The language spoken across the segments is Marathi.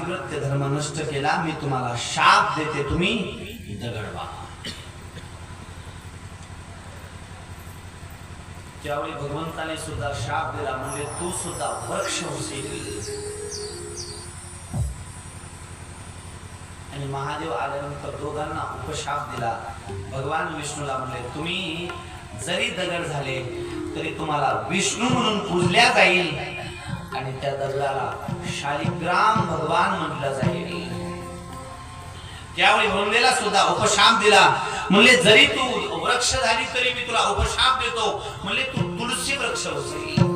पातिव्रत्य धर्म नष्ट केला, मी तुम्हाला शाप देते, तुम्ही दगड व्हा. त्यावेळी भगवंताने सुद्धा शाप दिला, म्हणजे तू सुद्धा वृक्ष होशील. आणि महादेव आल्यानंतर दोघांना उपशाप दिला. भगवान विष्णूला म्हणले, तुम्ही जरी दगड झाले तरी तुम्हाला विष्णू म्हणून पूजल्या जाईल आणि त्या दगडाला शालिग्राम भगवान म्हटलं जाईल. त्यावेळी वरुणेला सुद्धा उपशाप दिला, म्हणले जरी तू वृक्ष झाली तरी मी तुला उपशाप देतो, म्हणले तू तुळशी वृक्ष होशील.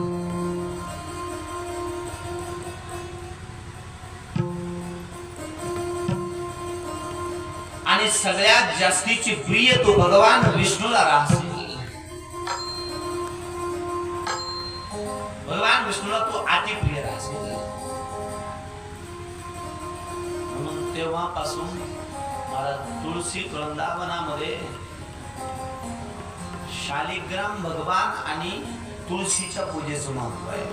आणि सगळ्यात जास्तीची प्रिय तो भगवान विष्णूला राहशील. भगवान विष्णूला तो अति प्रिय राहशील. म्हणून तेव्हापासून मला तुळशी वृंदावनामध्ये शालिग्राम भगवान आणि तुळशीच्या पूजेचं महत्व आहे.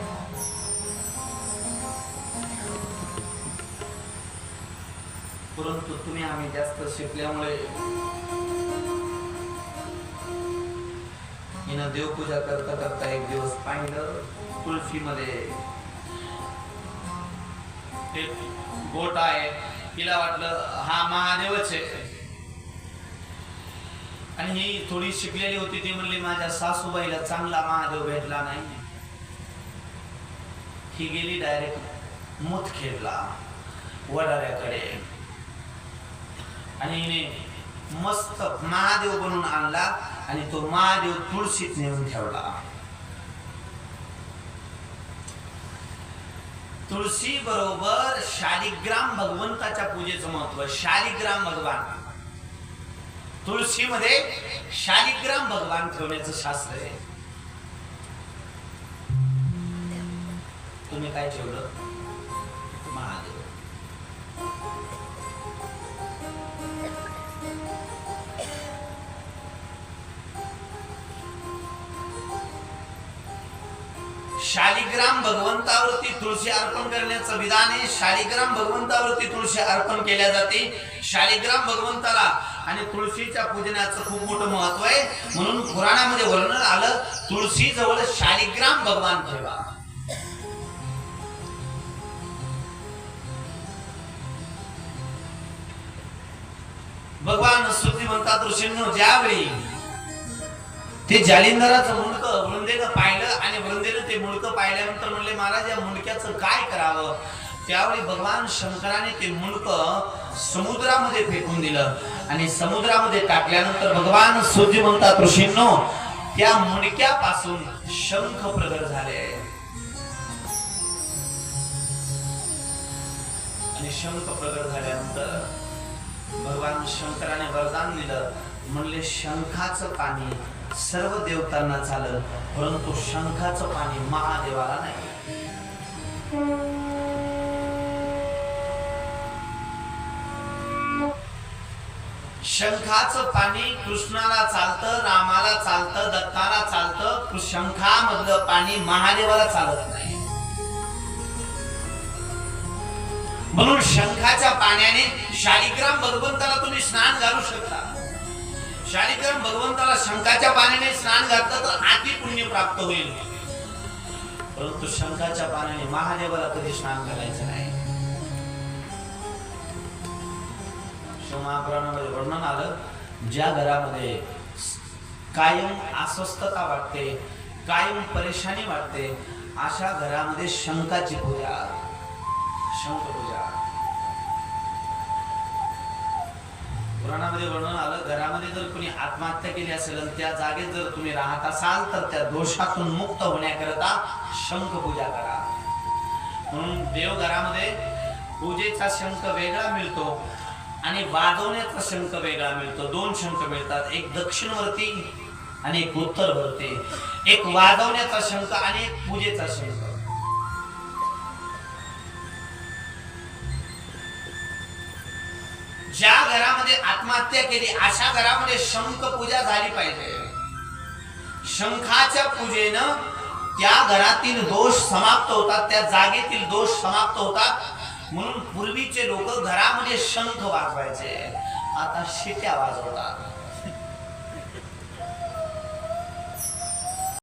परंतु तुम्ही आम्ही जास्त शिकल्यामुळे हिनं देवपूजा करता करता एक दिवस पाहिलं तुळशीमध्ये ते बोट आहे. तिला वाटलं हा महादेवच आहे. आणि ही थोडी शिकलेली होती, ती म्हणली माझ्या सासूबाईला चांगला महादेव भेटला नाही. ही गेली डायरेक्ट मुदखेडला वडाऱ्याकडे आणि हिने मस्त महादेव बनवून आणला आणि तो महादेव तुळशीत नेऊन ठेवला. तुळशी बरोबर शालिग्राम भगवंताच्या पूजेचं महत्व. शालिग्राम भगवान, तुळशीमध्ये शालिग्राम भगवान ठेवण्याचं शास्त्र आहे. तुम्ही काय ठेवलं? महादेव. शालिग्राम भगवंतावरती तुळशी अर्पण करण्याचं विधान आहे. शालिग्राम भगवंतावरती तुळशी अर्पण केल्या जाते. शालिग्राम भगवंताला आणि तुळशीच्या पूजनाचं खूप मोठं महत्व आहे. म्हणून पुराणामध्ये वर्णन आलं, तुळशी जवळ शालिग्राम भगवान ठेवा. भगवान स्तुती म्हणतात ऋषींनो, ज्यावेळी ते जालिंदराचं मुंडकं वृंदेनं पाहिलं आणि वृंदेनं ते मुंडकं पाहिल्यानंतर म्हणले महाराज या मुंडक्याचं काय करावं. त्यावेळी भगवान शंकराने ते मुंडकं समुद्रामध्ये फेकून दिलं आणि समुद्रामध्ये टाकल्यानंतर भगवान स्तुती म्हणतात ऋषींनो, त्या मुंडक्यापासून शंख प्रगट झाले आणि शंख प्रगट झाल्यानंतर भगवान शंकराने वरदान दिलं, म्हणले शंखाचं पाणी सर्व देवतांना चालत, परंतु शंखाचं पाणी महादेवाला नाही. शंखाचं पाणी कृष्णाला चालतं, रामाला चालतं, दत्ताला चालतं. शंखामधलं पाणी महादेवाला चालत नाही. म्हणून शंखाच्या पाण्याने शालिग्राम भगवंताला तुम्ही स्नान घालू शकता. शालिग्राम भगवंताला शंखाच्या पाण्याने स्नान घातलं तर अति पुण्य प्राप्त होईल. परंतु शंखाच्या पाण्याने महादेवाला कधी स्नान घालायचं नाही. शिवमहापुराणामध्ये वर्णन आलं, ज्या घरामध्ये कायम अस्वस्थता वाटते, कायम परेशानी वाटते, अशा घरामध्ये शंखाची पूजा, शंख पूजा. पुराणामध्ये वर्णन आलं, घरामध्ये जर कोणी आत्महत्या केली असेल आणि त्या जागेत जर तुम्ही राहत असाल तर त्या दोषातून मुक्त होण्याकरता शंख पूजा करा. म्हणून देव घरामध्ये पूजेचा शंख वेगळा मिळतो आणि वाजवण्याचा शंख वेगळा मिळतो. दोन शंख मिळतात, एक दक्षिणवर्ती आणि एक उत्तरवर्ती. एक वाजवण्याचा शंख आणि एक पूजेचा शंख. ज्या घरामध्ये आत्महत्या केली अशा घरामध्ये शंख पूजा झाली पाहिजे. शंखाच्या पूजेनं त्या घरातील दोष समाप्त होतात, त्या जागेतील दोष समाप्त होतात. म्हणून पूर्वीचे लोक घरामध्ये शंख वाजवायचे, आता शिट्या वाजवतात.